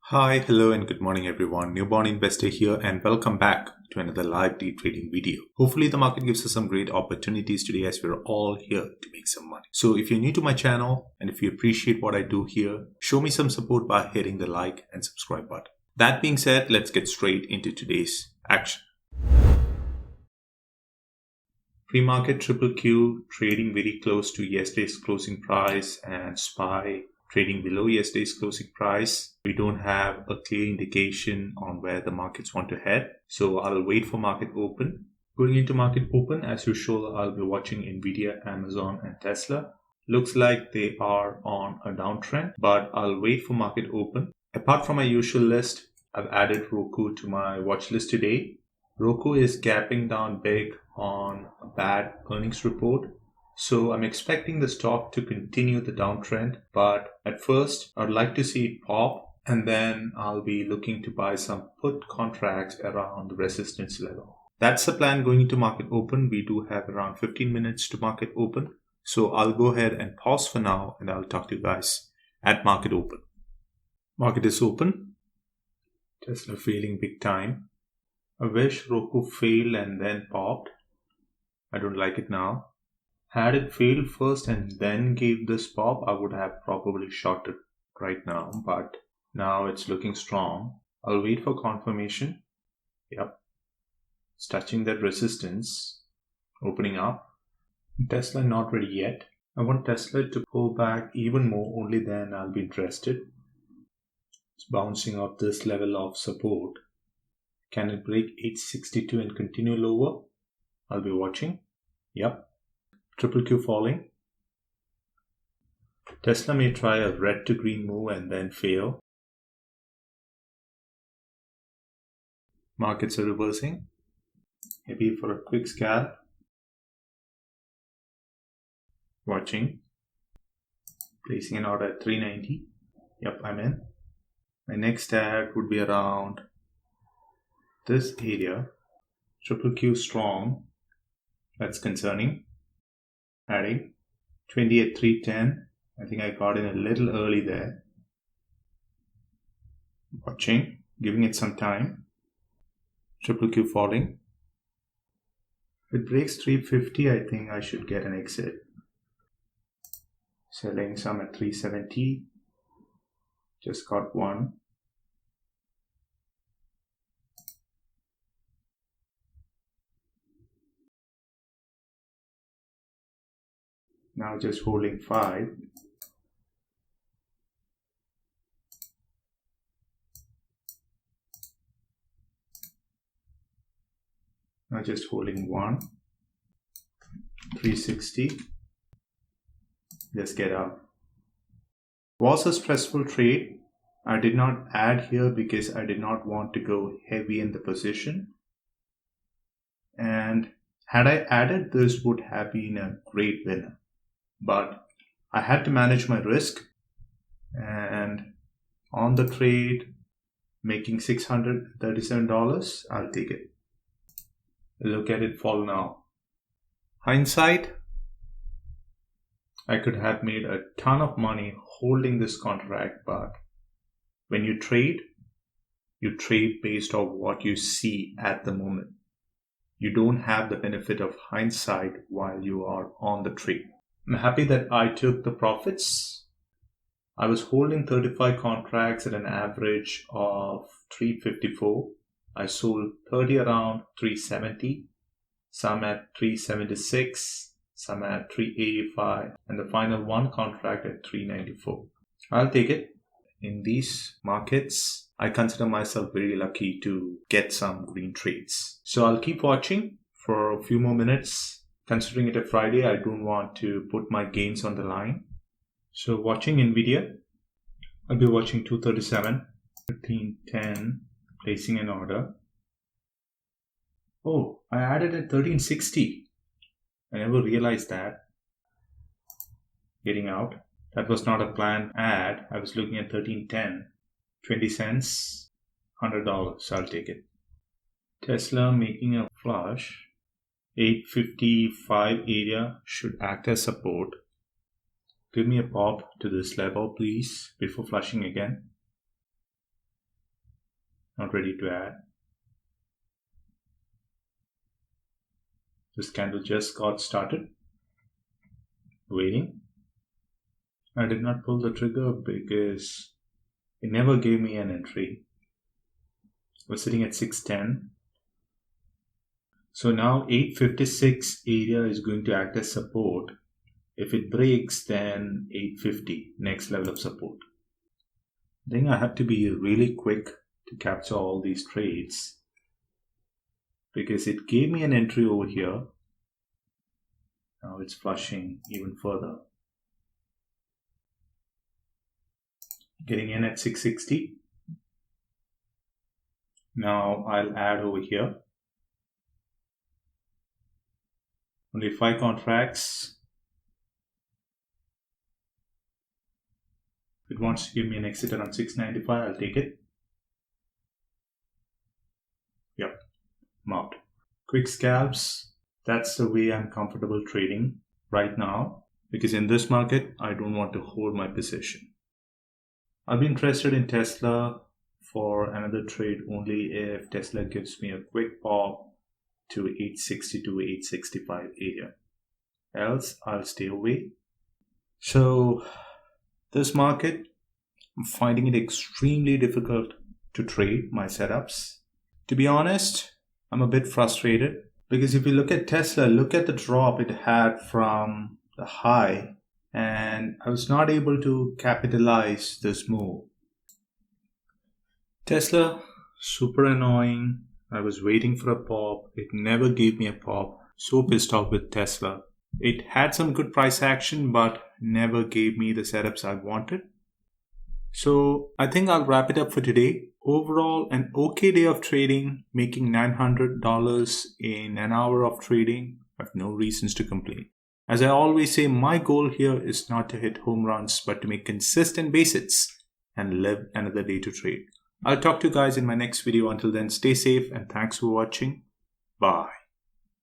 Hi, hello, and good morning, everyone. Newborn Investor here, and welcome back to another live day trading video. Hopefully, the market gives us some great opportunities today as we're all here to make some money. So, if you're new to my channel and if you appreciate what I do here, show me some support by hitting the like and subscribe button. That being said, let's get straight into today's action. Pre-market QQQ trading very close to yesterday's closing price, and SPY trading below yesterday's closing price. We don't have a clear indication on where the markets want to head, so I'll wait for market open. Going into market open, as usual, I'll be watching Nvidia, Amazon, and Tesla. Looks like they are on a downtrend, but I'll wait for market open. Apart from my usual list, I've added Roku to my watch list today. Roku is gapping down big on a bad earnings report. So I'm expecting the stock to continue the downtrend, but at first I'd like to see it pop, and then I'll be looking to buy some put contracts around the resistance level. That's the plan going into market open. We do have around 15 minutes to market open. So I'll go ahead and pause for now, and I'll talk to you guys at market open. Market is open. Tesla failing big time. I wish Roku failed and then popped. I don't like it now. Had it failed first and then gave this pop, I would have probably shot it right now, but now it's looking strong. I'll wait for confirmation. Yep. It's touching that resistance, opening up. Tesla not ready yet. I want Tesla to pull back even more, only then I'll be interested. It's bouncing off this level of support. Can it break 862 and continue lower? I'll be watching. Yep. QQQ falling. Tesla may try a red to green move and then fail. Markets are reversing. Maybe for a quick scalp. Watching. Placing an order at 390. Yep, I'm in. My next tag would be around this area. QQQ strong. That's concerning. Adding 20 at 310. I think I got in a little early there. Watching, giving it some time. QQQ falling. If it breaks 350, I think I should get an exit. Selling some at 370. Just got one. Now just holding 5. Now just holding 1. 360. Just get out. Was a stressful trade. I did not add here because I did not want to go heavy in the position. And had I added, this would have been a great winner. But I had to manage my risk, and on the trade, making $637, I'll take it. Look at it fall now. Hindsight, I could have made a ton of money holding this contract, but when you trade based on what you see at the moment. You don't have the benefit of hindsight while you are on the trade. I'm happy that I took the profits. I was holding 35 contracts at an average of 354. I sold 30 around 370, some at 376, some at 385, and the final one contract at 394. I'll take it. In these markets, I consider myself very lucky to get some green trades. So I'll keep watching for a few more minutes. Considering it a Friday, I don't want to put my gains on the line. So watching Nvidia, I'll be watching 237, 1310, placing an order. Oh, I added at 1360. I never realized that. Getting out. That was not a planned ad. I was looking at 1310, 20 cents, $100. I'll take it. Tesla making a flush. 855 area should act as support. Give me a pop to this level, please, before flushing again. Not ready to add. This candle just got started. Waiting. I did not pull the trigger because it never gave me an entry. We're sitting at 610. So now 856 area is going to act as support. If it breaks, then 850, next level of support. I think I have to be really quick to capture all these trades because it gave me an entry over here. Now it's flushing even further. Getting in at 660. Now I'll add over here. Only 5 contracts. If it wants to give me an exit around 695, I'll take it. Yep, marked. Quick scalps. That's the way I'm comfortable trading right now because in this market, I don't want to hold my position. I'll be interested in Tesla for another trade only if Tesla gives me a quick pop to 860 to 865 area. Else, I'll stay away. So, this market, I'm finding it extremely difficult to trade my setups. To be honest, I'm a bit frustrated because if you look at Tesla, look at the drop it had from the high, and I was not able to capitalize this move. Tesla, super annoying. I was waiting for a pop. It never gave me a pop. So pissed off with Tesla. It had some good price action, but never gave me the setups I wanted. So I think I'll wrap it up for today. Overall, an okay day of trading, making $900 in an hour of trading. I have no reasons to complain. As I always say, my goal here is not to hit home runs, but to make consistent basics and live another day to trade. I'll talk to you guys in my next video. Until then, stay safe and thanks for watching. Bye.